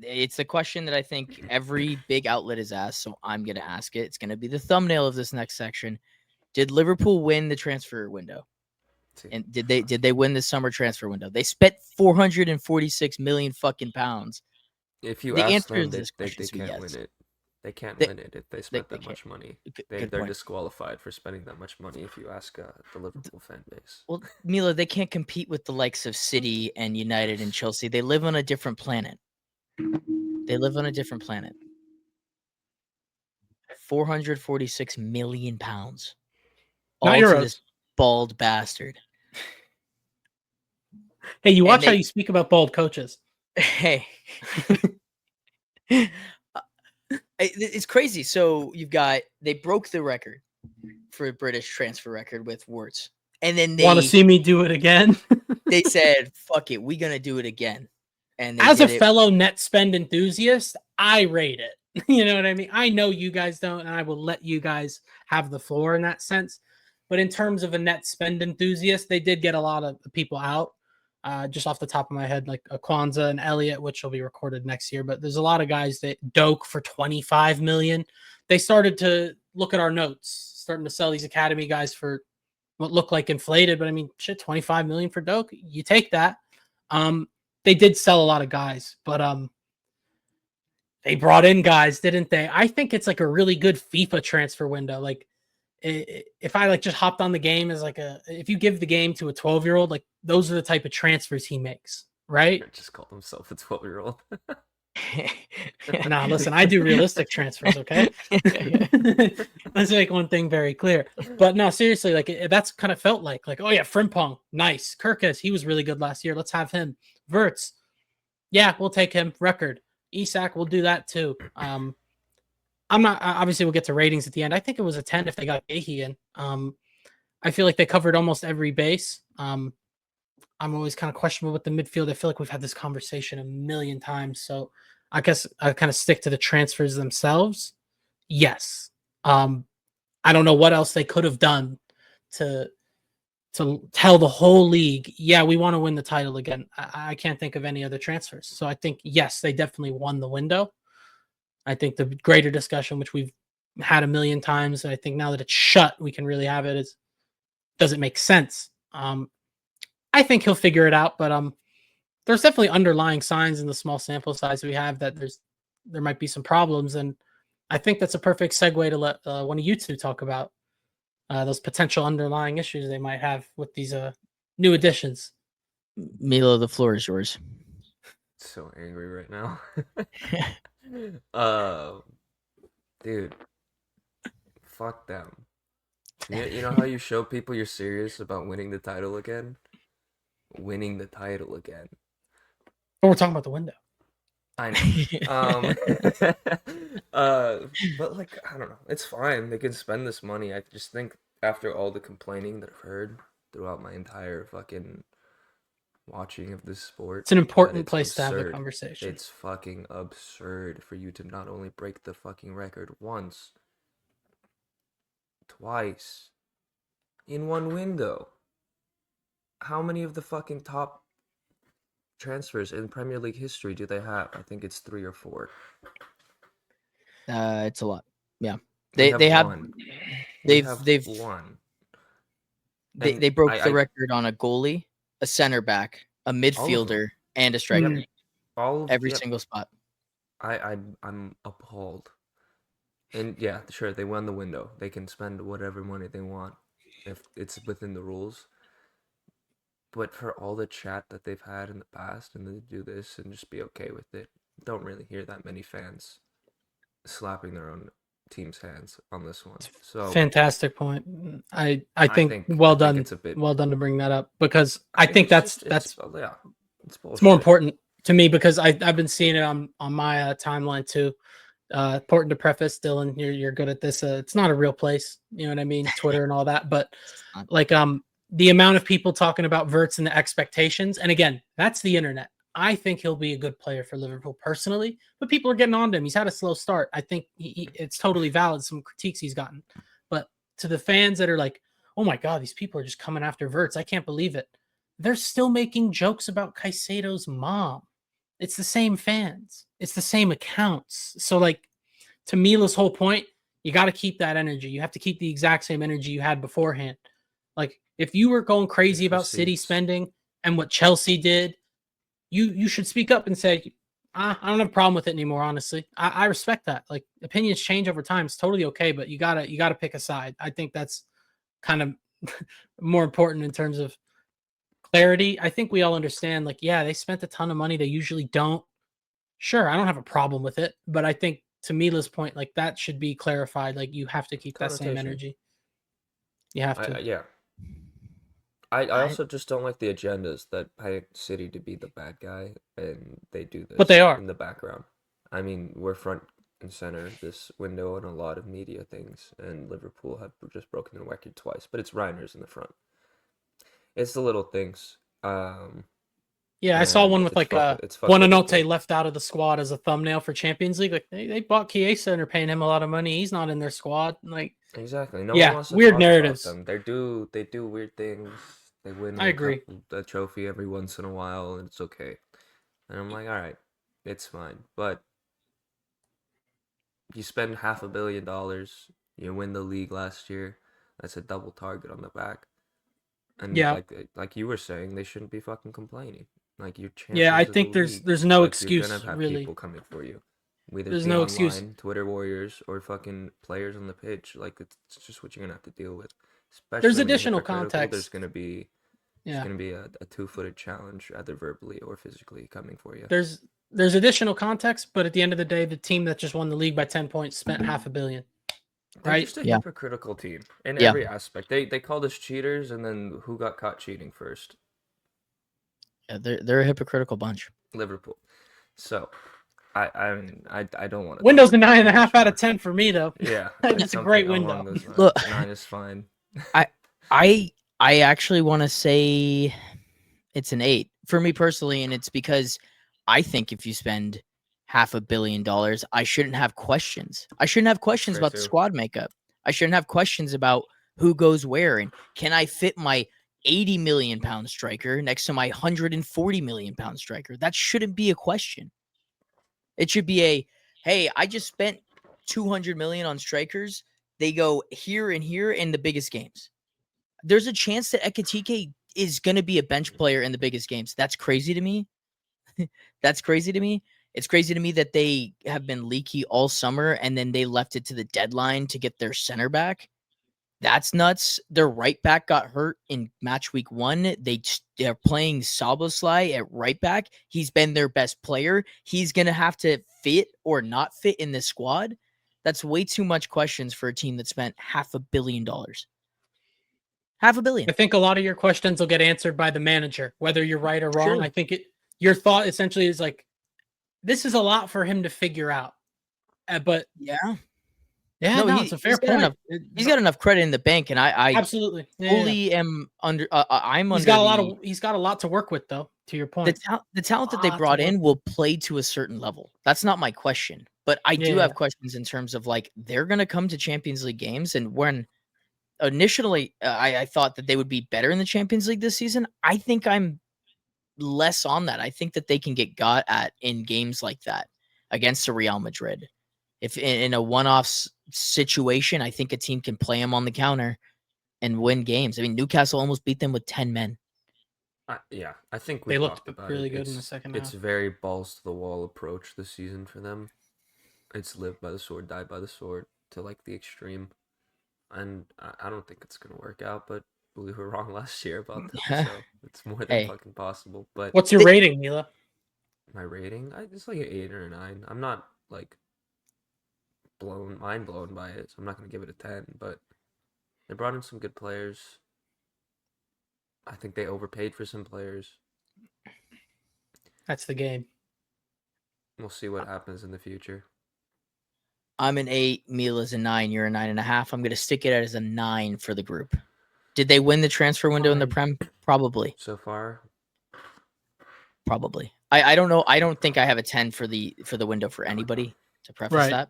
it's the question that I think every big outlet is asked, so I'm going to ask it. It's going to be the thumbnail of this next section. Did Liverpool win the transfer window? And did they win the summer transfer window? They spent 446 million fucking pounds. If you The ask answer them, to this they question is can't yes. win it. They can't win it if they spent that can't. much money. Good They're point. disqualified for spending that much money if you ask the Liverpool fan base. Well, Milo, they can't compete with the likes of City and United and Chelsea. They live on a different planet. 446 million pounds. Not all euros. to this bald bastard. Hey, you watch how you speak about bald coaches. Hey. It's crazy. So they broke the record for a British transfer record with Wirtz. And then they want to see me do it again. They said, fuck it, we're going to do it again. And as a fellow net spend enthusiast, I rate it. You know what I mean? I know you guys don't, and I will let you guys have the floor in that sense. But in terms of a net spend enthusiast, they did get a lot of people out. Just off the top of my head, like Kwanzaa and Elliott, which will be recorded next year. But there's a lot of guys that Doak for 25 million. They started to look at our notes, starting to sell these academy guys for what looked like inflated. But I mean, shit, 25 million for Doak, you take that. They did sell a lot of guys, but they brought in guys, didn't they? I think it's like a really good FIFA transfer window. Like, if I like just hopped on the game as like if you give the game to a 12-year-old, like those are the type of transfers he makes, right? Just called himself a 12-year-old. Nah, listen, I do realistic transfers, okay? Let's make one thing very clear. But no, seriously, like that's kind of felt like, oh yeah, Frimpong, nice. Kirkus, he was really good last year. Let's have him. Wirtz, yeah, we'll take him. Record. Isak, we'll do that too. I'm not, obviously we'll get to ratings at the end. I think it was a 10 if they got Gahey in. I feel like they covered almost every base. I'm always kind of questionable with the midfield. I feel like we've had this conversation a million times. So I guess I kind of stick to the transfers themselves. Yes. I don't know what else they could have done to tell the whole league, yeah, we want to win the title again. I can't think of any other transfers. So I think, yes, they definitely won the window. I think the greater discussion, which we've had a million times, I think now that it's shut, we can really have it, is, does it make sense? I think he'll figure it out, but there's definitely underlying signs in the small sample size we have that there might be some problems. And I think that's a perfect segue to let one of you two talk about those potential underlying issues they might have with these new additions. Milo, the floor is yours. So angry right now. Dude, fuck them. You know how you show people you're serious about winning the title again? Winning the title again. But we're talking about the window. I know. But like, I don't know. It's fine. They can spend this money. I just think after all the complaining that I've heard throughout my entire fucking watching of this sport, it's an important place to have the conversation. It's fucking absurd for you to not only break the fucking record once, twice, in one window. How many of the fucking top transfers in Premier League history do they have? I think it's 3 or 4. It's a lot. Yeah. They've won. They broke the record on a goalie, a center back, a midfielder, and a striker. Every single spot. I'm appalled. And yeah, sure, they won the window. They can spend whatever money they want if it's within the rules. But for all the chat that they've had in the past, and they do this and just be okay with it, don't really hear that many fans slapping their own team's hands on this one. So fantastic point. I think well done. It's well done to bring that up, because I think that's it's more important to me, because I've been seeing it on my timeline too. Important to preface, Dylan, you're good at this. It's not a real place, you know what I mean? Twitter and all that, but like the amount of people talking about Wirtz and the expectations, and again, that's the internet. I think he'll be a good player for Liverpool personally, but people are getting on to him. He's had a slow start. I think it's totally valid, some critiques he's gotten. But to the fans that are like, oh my God, these people are just coming after Wirtz, I can't believe it. They're still making jokes about Caicedo's mom. It's the same fans. It's the same accounts. So like to Mila's whole point, you got to keep that energy. You have to keep the exact same energy you had beforehand. Like if you were going crazy about City spending and what Chelsea did, you should speak up and say, I don't have a problem with it anymore. Honestly, I respect that. Like opinions change over time. It's totally okay, but you gotta pick a side. I think that's kind of more important in terms of clarity. I think we all understand. Like, yeah, they spent a ton of money. They usually don't. Sure, I don't have a problem with it, but I think to Mila's point, like that should be clarified. Like you have to keep that same energy. You have to. Yeah. I also just don't like the agendas that pay City to be the bad guy, and they do this but they are in the background. I mean, we're front and center this window in a lot of media things, and Liverpool have just broken the record twice, but it's Reiner's in the front. It's the little things. Yeah, I saw one with like Buonanotte left out of the squad as a thumbnail for Champions League. Like they bought C.O.C and are paying him a lot of money. He's not in their squad. Like exactly, no one wants to weird talk narratives. About them. They do weird things. They win. I agree. A trophy every once in a while, and it's okay. And I'm like, all right, it's fine. But you spend $500 million, you win the league last year. That's a double target on the back. And like you were saying, they shouldn't be fucking complaining. Like your chances. Yeah, I think there's no excuse. You're gonna have really. People coming for you. Whether there's no online, excuse. Twitter warriors or fucking players on the pitch. Like it's just what you're gonna have to deal with. Especially there's additional context. There's gonna be a 2-footed challenge, either verbally or physically, coming for you. There's additional context, but at the end of the day, the team that just won the league by 10 points spent $500 million. They're just a hypocritical team in every aspect. They called us cheaters, and then who got caught cheating first? Yeah, they're a hypocritical bunch. Liverpool. So, I mean, I don't want to. Window's a 9.5 out of 10 for me, though. Yeah, it's a great window. Look, 9 is fine. I actually want to say it's an 8 for me personally, and it's because I think if you spend $500 million, I shouldn't have questions. I shouldn't have questions about the squad makeup. I shouldn't have questions about who goes where and can I fit my 80 million pound striker next to my 140 million pound striker. That shouldn't be a question. It should be hey, I just spent 200 million on strikers. They go here and here in the biggest games. There's a chance that Ekitike is going to be a bench player in the biggest games. That's crazy to me. That's crazy to me. It's crazy to me that they have been leaky all summer and then they left it to the deadline to get their center back. That's nuts. Their right back got hurt in match week 1. They're playing Szoboszlai at right back. He's been their best player. He's going to have to fit or not fit in the squad. That's way too much questions for a team that spent $500 million. $500 million. I think a lot of your questions will get answered by the manager, whether you're right or wrong. True. I think your thought essentially is like, this is a lot for him to figure out. But it's a fair point. He's got enough credit in the bank, and I absolutely fully am under. He's got a lot to work with, though. To your point, the talent that they brought in will play to a certain level. That's not my question, but I do have questions in terms of like they're going to come to Champions League games, and when initially I thought that they would be better in the Champions League this season, I think I'm less on that. I think that they can get got at in games like that against a Real Madrid. If in a one-off situation, I think a team can play them on the counter and win games. I mean, Newcastle almost beat them with 10 men. I think they looked really good in the second half. It's a very balls to the wall approach this season for them. It's live by the sword, die by the sword to like the extreme. And I don't think it's going to work out, but we were wrong last year about that, so it's more than fucking possible. But what's your rating, Mila? My rating? It's like an 8 or a 9. I'm not like mind blown by it, so I'm not going to give it a 10, but they brought in some good players. I think they overpaid for some players. That's the game. We'll see what happens in the future. I'm an 8. Mila's a 9. You're a 9.5. I'm going to stick it as a 9 for the group. Did they win the transfer window in the Prem? Probably. So far? Probably. I don't know. I don't think I have a 10 for the window for anybody, to preface that.